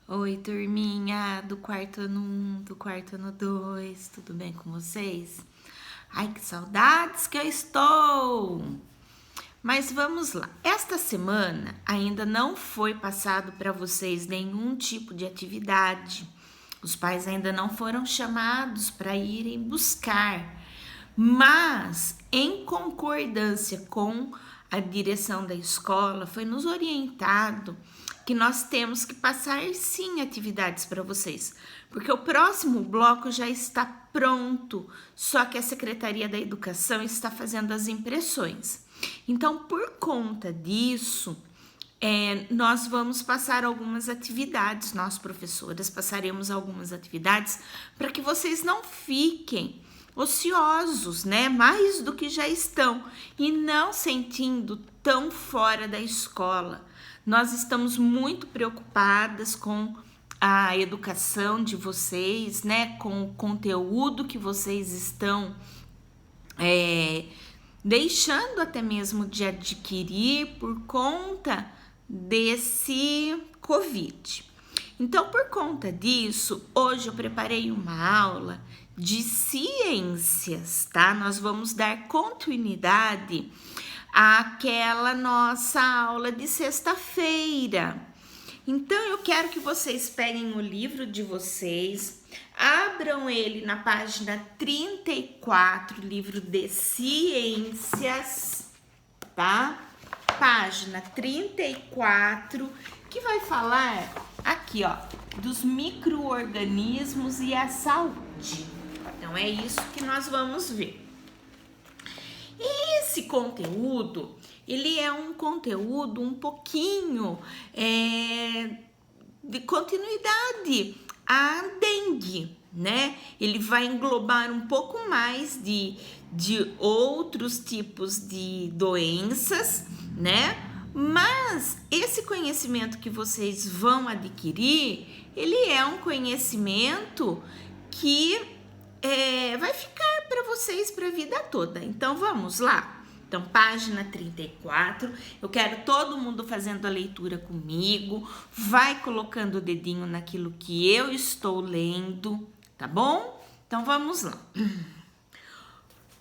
Oi, turminha do quarto ano 1, do quarto ano 2, tudo bem com vocês? Ai, que saudades que eu estou! Mas vamos lá. Esta semana ainda não foi passado para vocês nenhum tipo de atividade. Os pais ainda não foram chamados para irem buscar, mas em concordância com a direção da escola, foi nos orientado que nós temos que passar sim atividades para vocês, porque o próximo bloco já está pronto, só que a Secretaria da Educação está fazendo as impressões. Então, por conta disso, nós vamos passar algumas atividades, nós professoras passaremos algumas atividades para que vocês não fiquem ociosos, né? Mais do que já estão e não sentindo tão fora da escola. Nós estamos muito preocupadas com a educação de vocês, né? Com o conteúdo que vocês estão deixando até mesmo de adquirir por conta desse Covid. Então, por conta disso, hoje eu preparei uma aula de ciências, tá? Nós vamos dar continuidade àquela nossa aula de sexta-feira. Então, eu quero que vocês peguem o livro de vocês, abram ele na página 34, livro de ciências, tá? Página 34, que vai falar aqui, ó, dos micro-organismos e a saúde. Então, é isso que nós vamos ver. Esse conteúdo, ele é um conteúdo um pouquinho de continuidade à dengue, né? Ele vai englobar um pouco mais de outros tipos de doenças, né? Mas esse conhecimento que vocês vão adquirir, ele é um conhecimento que vai ficar para vocês para a vida toda. Então, vamos lá. Então, página 34, eu quero todo mundo fazendo a leitura comigo, vai colocando o dedinho naquilo que eu estou lendo, tá bom? Então, vamos lá.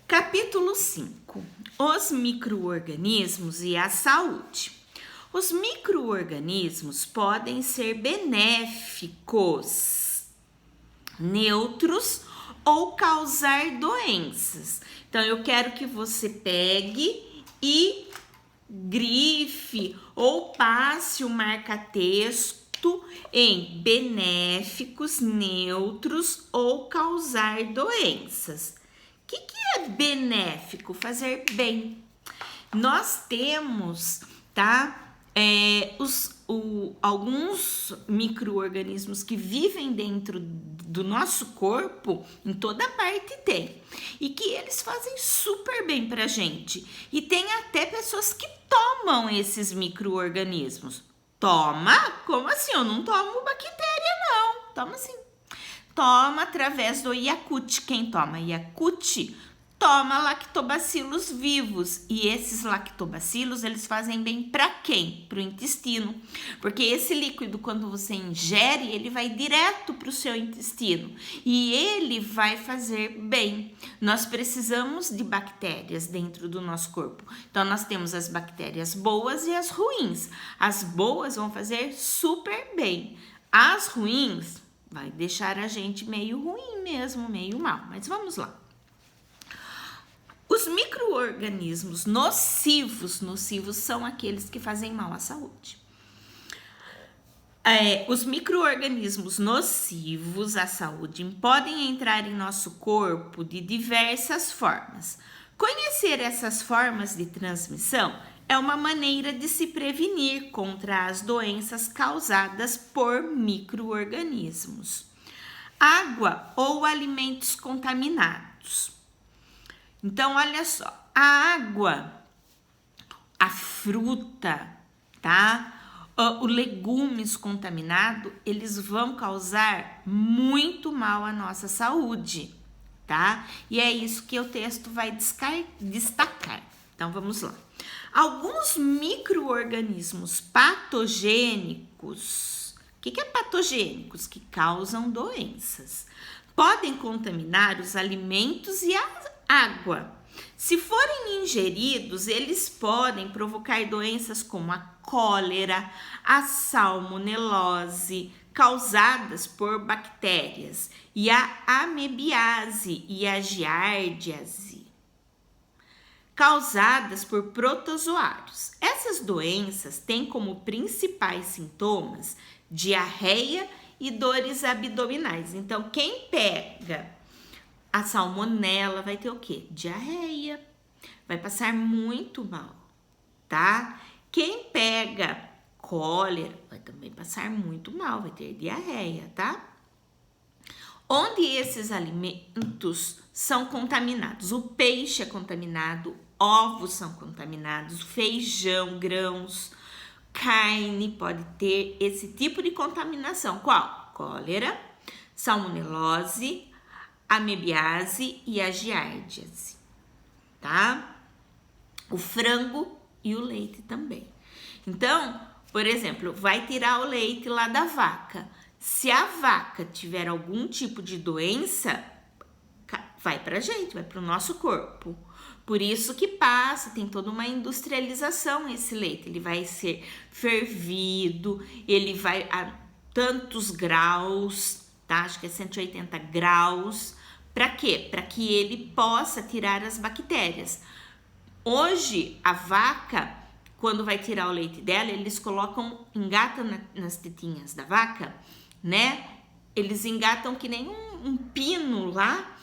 Capítulo 5, os micro-organismos e a saúde. Os micro-organismos podem ser benéficos, neutros ou causar doenças. Então, eu quero que você pegue e grife ou passe o marca-texto em benéficos, neutros ou causar doenças. O que é benéfico? Fazer bem. Nós temos, tá? Alguns micro-organismos que vivem dentro do nosso corpo, em toda parte tem, e que eles fazem super bem pra gente. E tem até pessoas que tomam esses micro-organismos. Toma? Como assim? Eu não tomo bactéria, não. Toma sim. Toma através do Yakult. Quem toma Yakult toma lactobacilos vivos, e esses lactobacilos, eles fazem bem para quem? Para o intestino, porque esse líquido, quando você ingere, ele vai direto para o seu intestino e ele vai fazer bem. Nós precisamos de bactérias dentro do nosso corpo, então nós temos as bactérias boas e as ruins. As boas vão fazer super bem, as ruins vai deixar a gente meio ruim mesmo, meio mal, mas vamos lá. Os micro-organismos nocivos são aqueles que fazem mal à saúde. Os micro-organismos nocivos à saúde podem entrar em nosso corpo de diversas formas. Conhecer essas formas de transmissão é uma maneira de se prevenir contra as doenças causadas por micro-organismos. Água ou alimentos contaminados. Então, olha só, a água, a fruta, tá? Os legumes contaminados, eles vão causar muito mal à nossa saúde, tá? E é isso que o texto vai destacar. Então, vamos lá. Alguns micro-organismos patogênicos, o que é patogênicos? Que causam doenças. Podem contaminar os alimentos e a água. Se forem ingeridos, eles podem provocar doenças como a cólera, a salmonelose, causadas por bactérias, e a amebiase e a giardíase, causadas por protozoários. Essas doenças têm como principais sintomas diarreia e dores abdominais. Então, quem pega a salmonela vai ter o quê? Diarreia, vai passar muito mal, tá? Quem pega cólera vai também passar muito mal, vai ter diarreia, tá? Onde esses alimentos são contaminados? O peixe é contaminado, ovos são contaminados, feijão, grãos, carne pode ter esse tipo de contaminação. Qual? Cólera, salmonelose, amebiase e a giardíase, tá? O frango e o leite também. Então, por exemplo, vai tirar o leite lá da vaca. Se a vaca tiver algum tipo de doença, vai pra gente, vai pro nosso corpo. Por isso que passa, tem toda uma industrialização esse leite. Ele vai ser fervido, ele vai a tantos graus, tá? Acho que é 180 graus. Pra quê? Para que ele possa tirar as bactérias. Hoje, a vaca, quando vai tirar o leite dela, eles colocam, engatam nas tetinhas da vaca, né? Eles engatam que nem um pino lá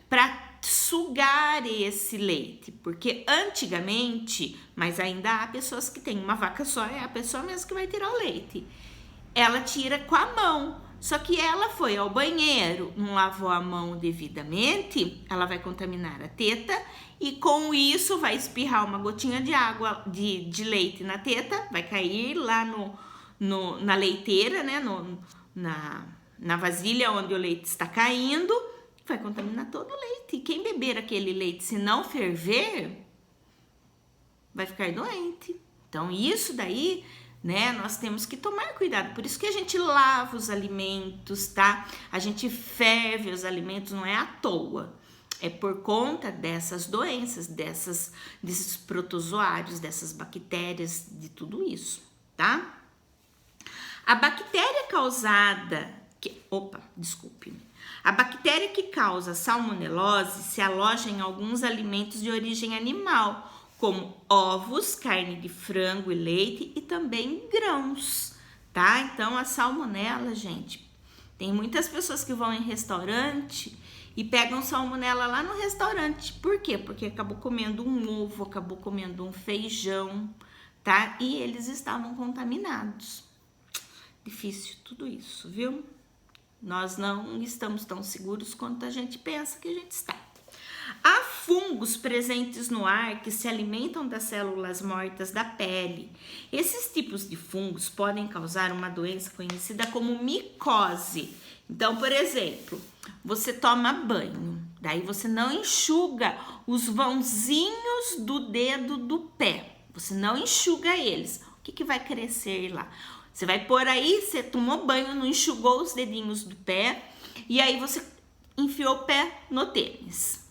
para sugar esse leite, porque antigamente, mas ainda há pessoas que têm uma vaca só, é a pessoa mesmo que vai tirar o leite. Ela tira com a mão, só que ela foi ao banheiro, não lavou a mão devidamente, ela vai contaminar a teta e com isso vai espirrar uma gotinha de água, de leite na teta, vai cair lá na leiteira, né, na vasilha onde o leite está caindo, vai contaminar todo o leite. E quem beber aquele leite, se não ferver, vai ficar doente. Então, isso daí, né, nós temos que tomar cuidado. Por isso que a gente lava os alimentos, tá? A gente ferve os alimentos, não é à toa. É por conta dessas doenças, desses protozoários, dessas bactérias, de tudo isso, tá? A bactéria A bactéria que causa salmonelose se aloja em alguns alimentos de origem animal, como ovos, carne de frango e leite e também grãos, tá? Então, a salmonela, gente, tem muitas pessoas que vão em restaurante e pegam salmonela lá no restaurante. Por quê? Porque acabou comendo um ovo, acabou comendo um feijão, tá? E eles estavam contaminados. Difícil tudo isso, viu? Nós não estamos tão seguros quanto a gente pensa que a gente está. Há fungos presentes no ar que se alimentam das células mortas da pele. Esses tipos de fungos podem causar uma doença conhecida como micose. Então, por exemplo, você toma banho, daí você não enxuga os vãozinhos do dedo do pé. Você não enxuga eles. O que vai crescer lá? Você vai pôr aí, você tomou banho, não enxugou os dedinhos do pé e aí você enfiou o pé no tênis.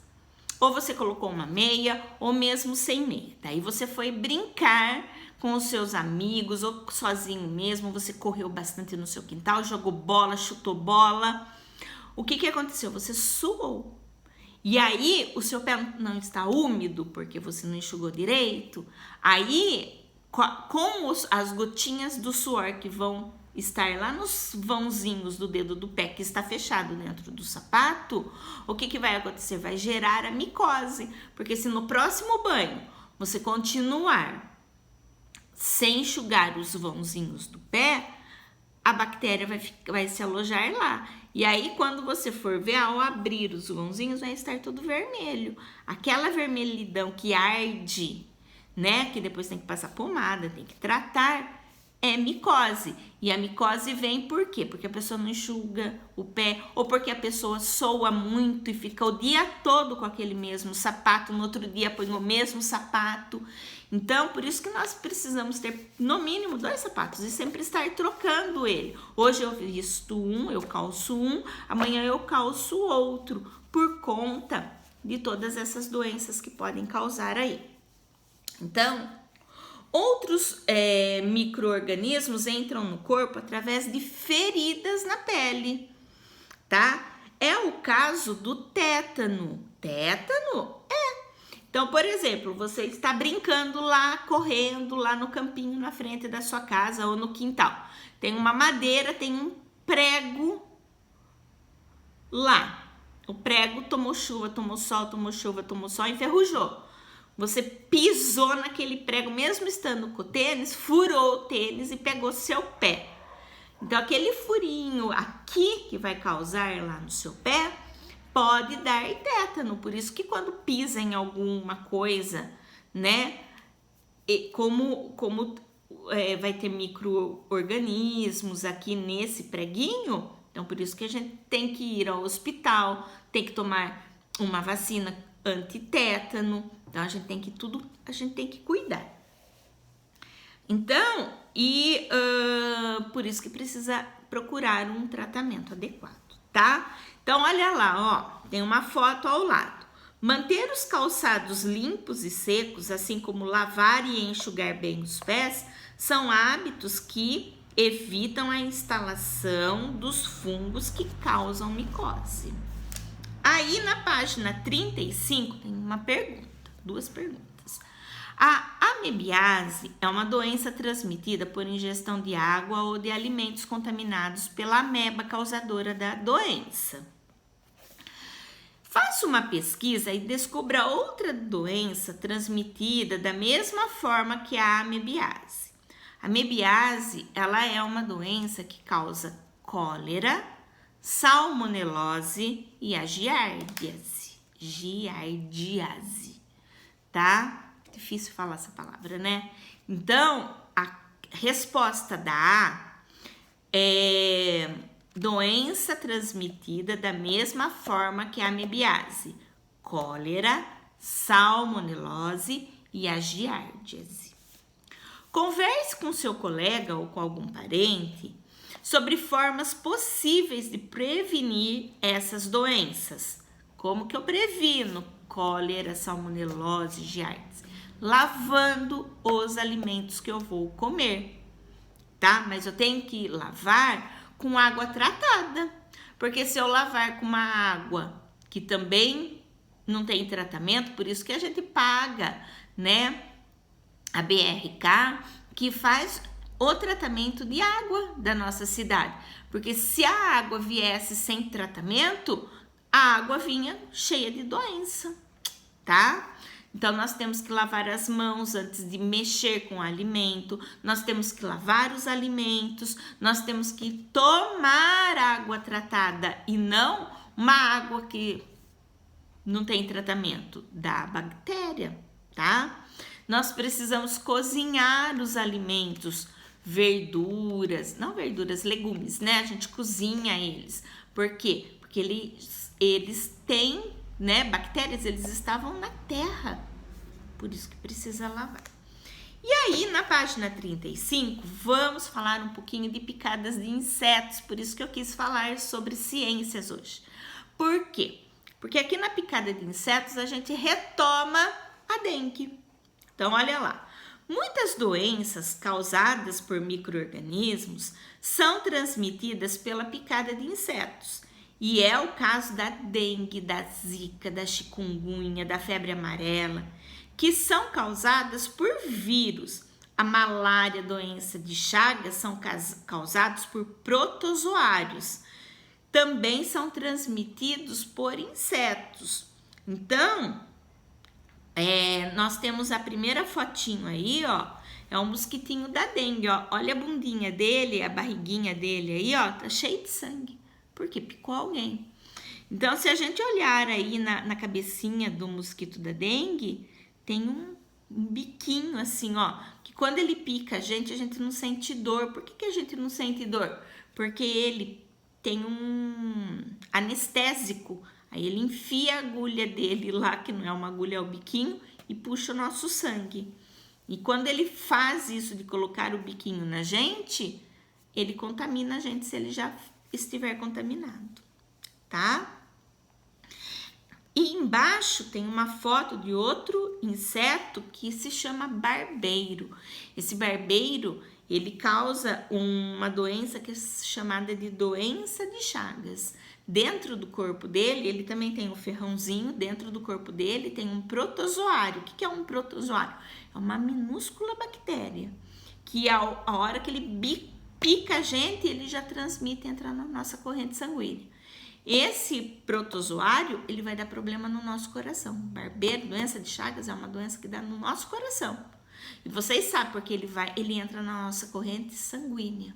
Ou você colocou uma meia ou mesmo sem meia. Daí você foi brincar com os seus amigos ou sozinho mesmo, você correu bastante no seu quintal, jogou bola, chutou bola. O que aconteceu? Você suou. E aí o seu pé não está úmido porque você não enxugou direito. Aí com as gotinhas do suor que vão estar lá nos vãozinhos do dedo do pé que está fechado dentro do sapato, o que vai acontecer? Vai gerar a micose, porque se no próximo banho você continuar sem enxugar os vãozinhos do pé, a bactéria vai se alojar lá. E aí, quando você for ver, ao abrir os vãozinhos, vai estar tudo vermelho. Aquela vermelhidão que arde, né? Que depois tem que passar pomada, tem que tratar. é micose. E a micose vem por quê? Porque a pessoa não enxuga o pé, ou porque a pessoa soa muito e fica o dia todo com aquele mesmo sapato, no outro dia põe o mesmo sapato. Então, por isso que nós precisamos ter, no mínimo, 2 sapatos e sempre estar trocando ele. Hoje eu visto um, eu calço um, amanhã eu calço outro, por conta de todas essas doenças que podem causar aí. Então, outros micro-organismos entram no corpo através de feridas na pele, tá? É o caso do tétano. Tétano? Então, por exemplo, você está brincando lá, correndo lá no campinho na frente da sua casa ou no quintal. Tem uma madeira, tem um prego lá. O prego tomou chuva, tomou sol, enferrujou. Você pisou naquele prego, mesmo estando com o tênis, furou o tênis e pegou seu pé. Então, aquele furinho aqui que vai causar lá no seu pé pode dar tétano. Por isso que quando pisa em alguma coisa, né, como vai ter micro-organismos aqui nesse preguinho, então por isso que a gente tem que ir ao hospital, tem que tomar uma vacina anti-tétano. Então a gente tem que cuidar. Então, por isso que precisa procurar um tratamento adequado, tá? Então, olha lá, ó, tem uma foto ao lado. Manter os calçados limpos e secos, assim como lavar e enxugar bem os pés, são hábitos que evitam a instalação dos fungos que causam micose. Aí, na página 35, tem uma pergunta, 2 perguntas. A amebiase é uma doença transmitida por ingestão de água ou de alimentos contaminados pela ameba causadora da doença. Faça uma pesquisa e descubra outra doença transmitida da mesma forma que a amebiase. A amebiase, ela é uma doença que causa cólera, salmonelose e a giardíase. Giardíase, tá? Difícil falar essa palavra, né? Então, a resposta da A é doença transmitida da mesma forma que a amebiase, cólera, salmonelose e a giardíase. Converse com seu colega ou com algum parente sobre formas possíveis de prevenir essas doenças. Como que eu previno cólera, salmonelose e giardíase? Lavando os alimentos que eu vou comer, tá? Mas eu tenho que lavar com água tratada, porque se eu lavar com uma água que também não tem tratamento, por isso que a gente paga, né, a BRK, que faz o tratamento de água da nossa cidade, porque se a água viesse sem tratamento, a água vinha cheia de doença, tá? Então, nós temos que lavar as mãos antes de mexer com o alimento, nós temos que lavar os alimentos, nós temos que tomar água tratada e não uma água que não tem tratamento da bactéria, tá? Nós precisamos cozinhar os alimentos, legumes, né? A gente cozinha eles. Por quê? Porque eles têm, né, bactérias, eles estavam na terra, por isso que precisa lavar. E aí, na página 35, vamos falar um pouquinho de picadas de insetos, por isso que eu quis falar sobre ciências hoje. Por quê? Porque aqui na picada de insetos a gente retoma a dengue. Então, olha lá, muitas doenças causadas por micro-organismos são transmitidas pela picada de insetos. E é o caso da dengue, da zika, da chikungunya, da febre amarela, que são causadas por vírus. A malária, doença de Chagas, são causados por protozoários. Também são transmitidos por insetos. Então, nós temos a primeira fotinho aí, ó, é um mosquitinho da dengue, ó. Olha a bundinha dele, a barriguinha dele aí, ó, tá cheio de sangue. Porque picou alguém. Então, se a gente olhar aí na cabecinha do mosquito da dengue, tem um biquinho assim, ó, que quando ele pica a gente não sente dor. Por que a gente não sente dor? Porque ele tem um anestésico. Aí ele enfia a agulha dele lá, que não é uma agulha, é o biquinho, e puxa o nosso sangue. E quando ele faz isso de colocar o biquinho na gente, ele contamina a gente se ele já estiver contaminado, tá? E embaixo tem uma foto de outro inseto que se chama barbeiro. Esse barbeiro, ele causa uma doença que é chamada de doença de Chagas. Dentro do corpo dele, ele também tem um ferrãozinho, dentro do corpo dele tem um protozoário. O que é um protozoário? É uma minúscula bactéria, que a hora que ele pica a gente, ele já transmite, entra na nossa corrente sanguínea. Esse protozoário, ele vai dar problema no nosso coração. Barbeiro, doença de Chagas, é uma doença que dá no nosso coração. E vocês sabem porque ele entra na nossa corrente sanguínea.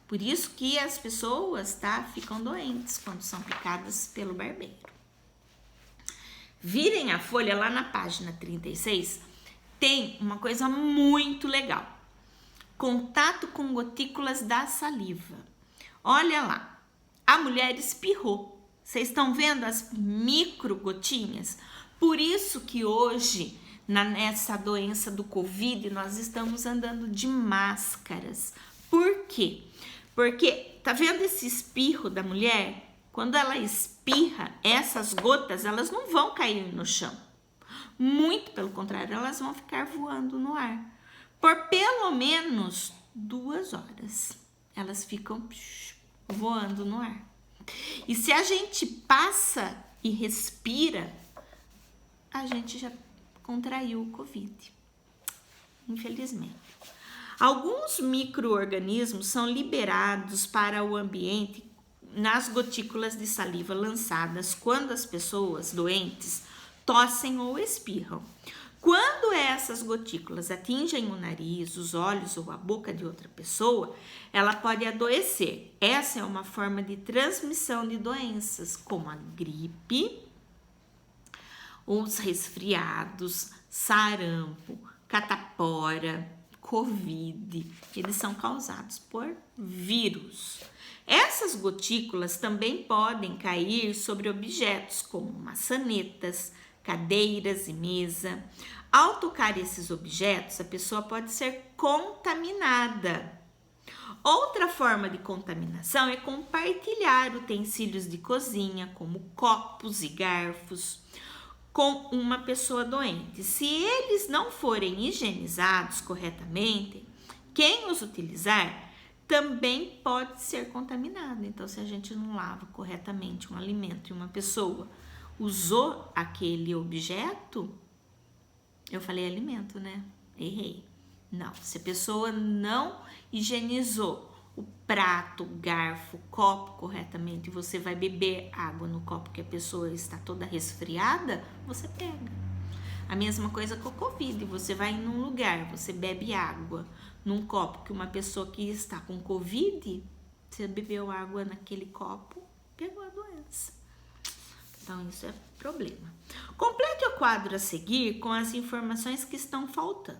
Por isso que as pessoas, tá, ficam doentes quando são picadas pelo barbeiro. Virem a folha lá na página 36, tem uma coisa muito legal. Contato com gotículas da saliva. Olha lá. A mulher espirrou. Vocês estão vendo as micro gotinhas? Por isso que hoje, nessa doença do Covid, nós estamos andando de máscaras. Por quê? Porque, tá vendo esse espirro da mulher? Quando ela espirra, essas gotas, elas não vão cair no chão. Muito pelo contrário, elas vão ficar voando no ar. Por pelo menos 2 horas. Elas ficam voando no ar. E se a gente passa e respira, a gente já contraiu o Covid. Infelizmente. Alguns micro-organismos são liberados para o ambiente nas gotículas de saliva lançadas quando as pessoas doentes tossem ou espirram. Quando essas gotículas atingem o nariz, os olhos ou a boca de outra pessoa, ela pode adoecer. Essa é uma forma de transmissão de doenças, como a gripe, os resfriados, sarampo, catapora, Covid. Eles são causados por vírus. Essas gotículas também podem cair sobre objetos como maçanetas, cadeiras e mesa. Ao tocar esses objetos, a pessoa pode ser contaminada. Outra forma de contaminação é compartilhar utensílios de cozinha, como copos e garfos, com uma pessoa doente. Se eles não forem higienizados corretamente, quem os utilizar também pode ser contaminado. Então, se a gente não lava corretamente um alimento e uma pessoa usou aquele objeto, eu falei alimento, né? Errei. Não, se a pessoa não higienizou o prato, garfo, copo corretamente, e você vai beber água no copo que a pessoa está toda resfriada, você pega. A mesma coisa com o Covid, você vai num lugar, você bebe água num copo que uma pessoa que está com Covid, você bebeu água naquele copo, pegou a doença. Então, isso é problema. Complete o quadro a seguir com as informações que estão faltando.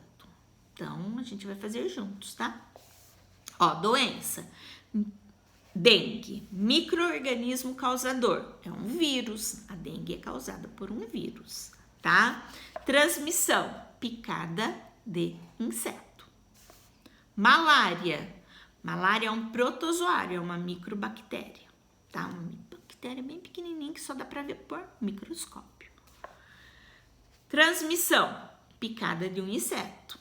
Então, a gente vai fazer juntos, tá? Ó, doença. Dengue, micro-organismo causador. É um vírus. A dengue é causada por um vírus, tá? Transmissão, picada de inseto. Malária. Malária é um protozoário, é uma microbactéria, tá? Uma bactéria bem pequenininha que só dá para ver por microscópio. Transmissão, picada de um inseto.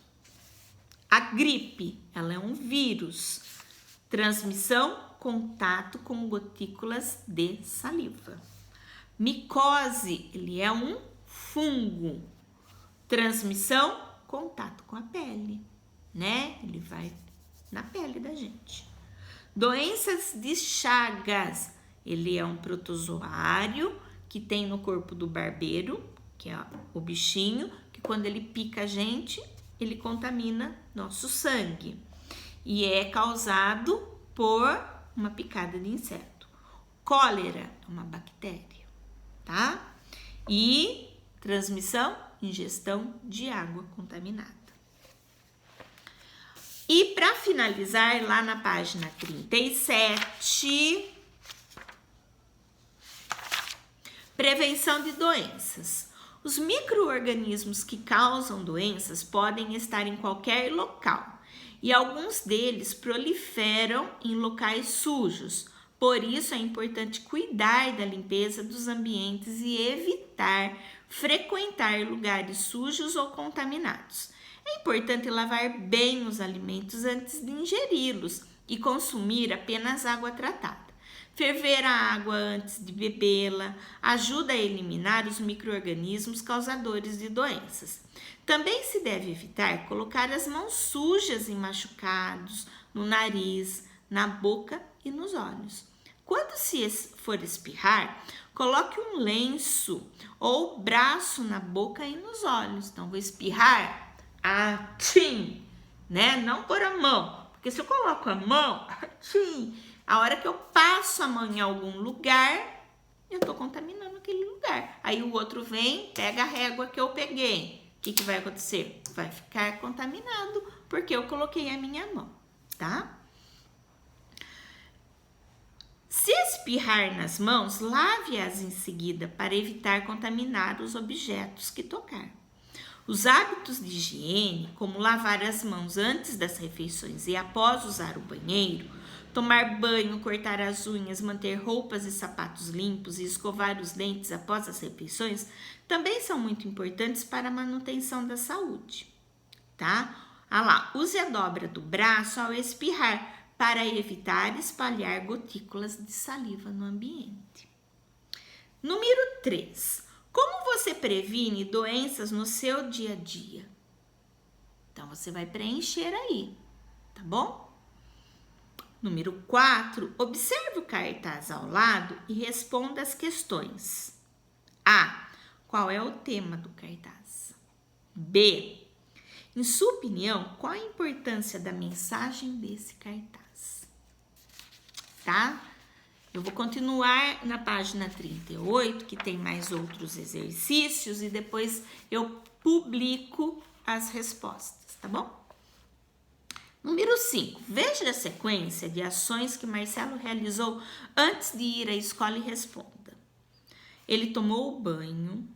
A gripe, ela é um vírus. Transmissão, contato com gotículas de saliva. Micose, ele é um fungo. Transmissão, contato com a pele, né? Ele vai na pele da gente. Doenças de Chagas, ele é um protozoário que tem no corpo do barbeiro, que é o bichinho, que quando ele pica a gente, ele contamina nosso sangue. E é causado por uma picada de inseto. Cólera é uma bactéria, tá? E transmissão ingestão de água contaminada. E para finalizar, lá na página 37, prevenção de doenças. Os micro-organismos que causam doenças podem estar em qualquer local e alguns deles proliferam em locais sujos. Por isso é importante cuidar da limpeza dos ambientes e evitar frequentar lugares sujos ou contaminados. É importante lavar bem os alimentos antes de ingeri-los e consumir apenas água tratada. Ferver a água antes de bebê-la ajuda a eliminar os micro-organismos causadores de doenças. Também se deve evitar colocar as mãos sujas em machucados, no nariz, na boca e nos olhos. Quando se for espirrar, coloque um lenço ou braço na boca e nos olhos. Então, vou espirrar, atchim, né? Não pôr a mão, porque se eu coloco a mão, atchim, a hora que eu passo a mão em algum lugar, eu tô contaminando aquele lugar. Aí o outro vem, pega a régua que eu peguei. O que vai acontecer? Vai ficar contaminado, porque eu coloquei a minha mão, tá? Se espirrar nas mãos, lave-as em seguida para evitar contaminar os objetos que tocar. Os hábitos de higiene, como lavar as mãos antes das refeições e após usar o banheiro, tomar banho, cortar as unhas, manter roupas e sapatos limpos e escovar os dentes após as refeições, também são muito importantes para a manutenção da saúde, tá? Use a dobra do braço ao espirrar, para evitar espalhar gotículas de saliva no ambiente. Número 3. Como você previne doenças no seu dia a dia? Então, você vai preencher aí, tá bom? Número 4. Observe o cartaz ao lado e responda as questões. A. Qual é o tema do cartaz? B. Em sua opinião, qual a importância da mensagem desse cartaz? Tá? Eu vou continuar na página 38, que tem mais outros exercícios, e depois eu publico as respostas, tá bom? Número 5. Veja a sequência de ações que Marcelo realizou antes de ir à escola e responda. Ele tomou o banho,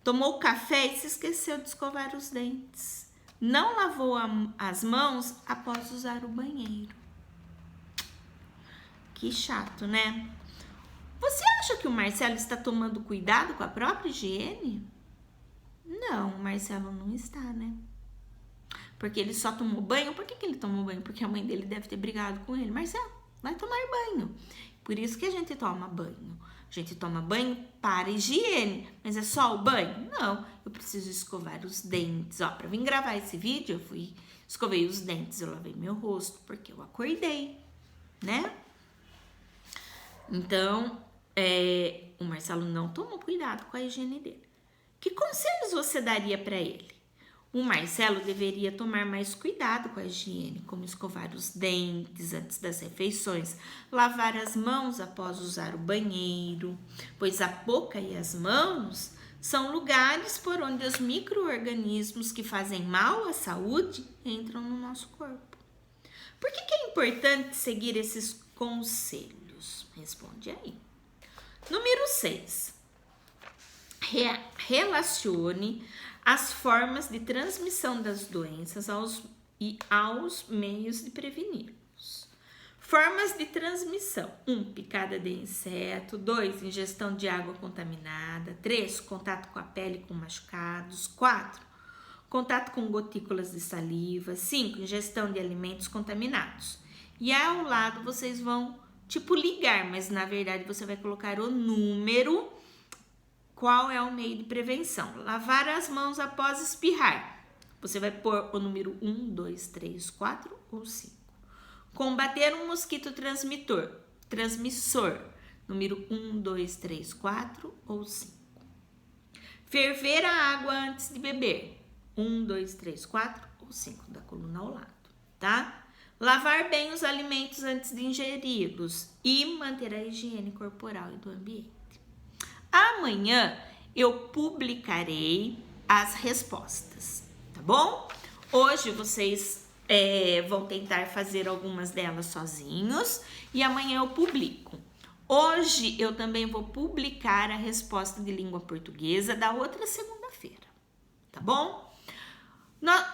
tomou café e se esqueceu de escovar os dentes. Não lavou as mãos após usar o banheiro. Que chato, né? Você acha que o Marcelo está tomando cuidado com a própria higiene? Não, o Marcelo não está, né? Porque ele só tomou banho. Por que ele tomou banho? Porque a mãe dele deve ter brigado com ele. Marcelo, vai tomar banho. Por isso que a gente toma banho. A gente toma banho para higiene. Mas é só o banho? Não, eu preciso escovar os dentes. Ó, para vir gravar esse vídeo, escovei os dentes, eu lavei meu rosto, porque eu acordei, né? Então, o Marcelo não tomou cuidado com a higiene dele. Que conselhos você daria para ele? O Marcelo deveria tomar mais cuidado com a higiene, como escovar os dentes antes das refeições, lavar as mãos após usar o banheiro, pois a boca e as mãos são lugares por onde os micro-organismos que fazem mal à saúde entram no nosso corpo. Por que é importante seguir esses conselhos? Responde aí. Número 6. Relacione as formas de transmissão das doenças aos meios de preveni-los. Formas de transmissão: 1. Picada de inseto. 2. Ingestão de água contaminada. 3. Contato com a pele com machucados. 4. Contato com gotículas de saliva. 5. Ingestão de alimentos contaminados. E ao lado vocês vão ligar, mas na verdade você vai colocar o número, qual é o meio de prevenção. Lavar as mãos após espirrar. Você vai pôr o número 1, 2, 3, 4 ou 5. Combater um mosquito transmissor. Número 1, 2, 3, 4 ou 5. Ferver a água antes de beber. 1, 2, 3, 4 ou 5, da coluna ao lado, tá? Lavar bem os alimentos antes de ingeri-los e manter a higiene corporal e do ambiente. Amanhã eu publicarei as respostas, tá bom? Hoje vocês vão tentar fazer algumas delas sozinhos e amanhã eu publico. Hoje eu também vou publicar a resposta de língua portuguesa da outra segunda-feira, tá bom?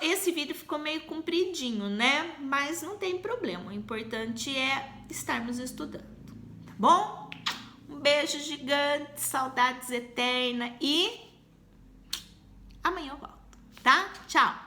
Esse vídeo ficou meio compridinho, né? Mas não tem problema, o importante é estarmos estudando, tá bom? Um beijo gigante, saudades eternas e amanhã eu volto, tá? Tchau!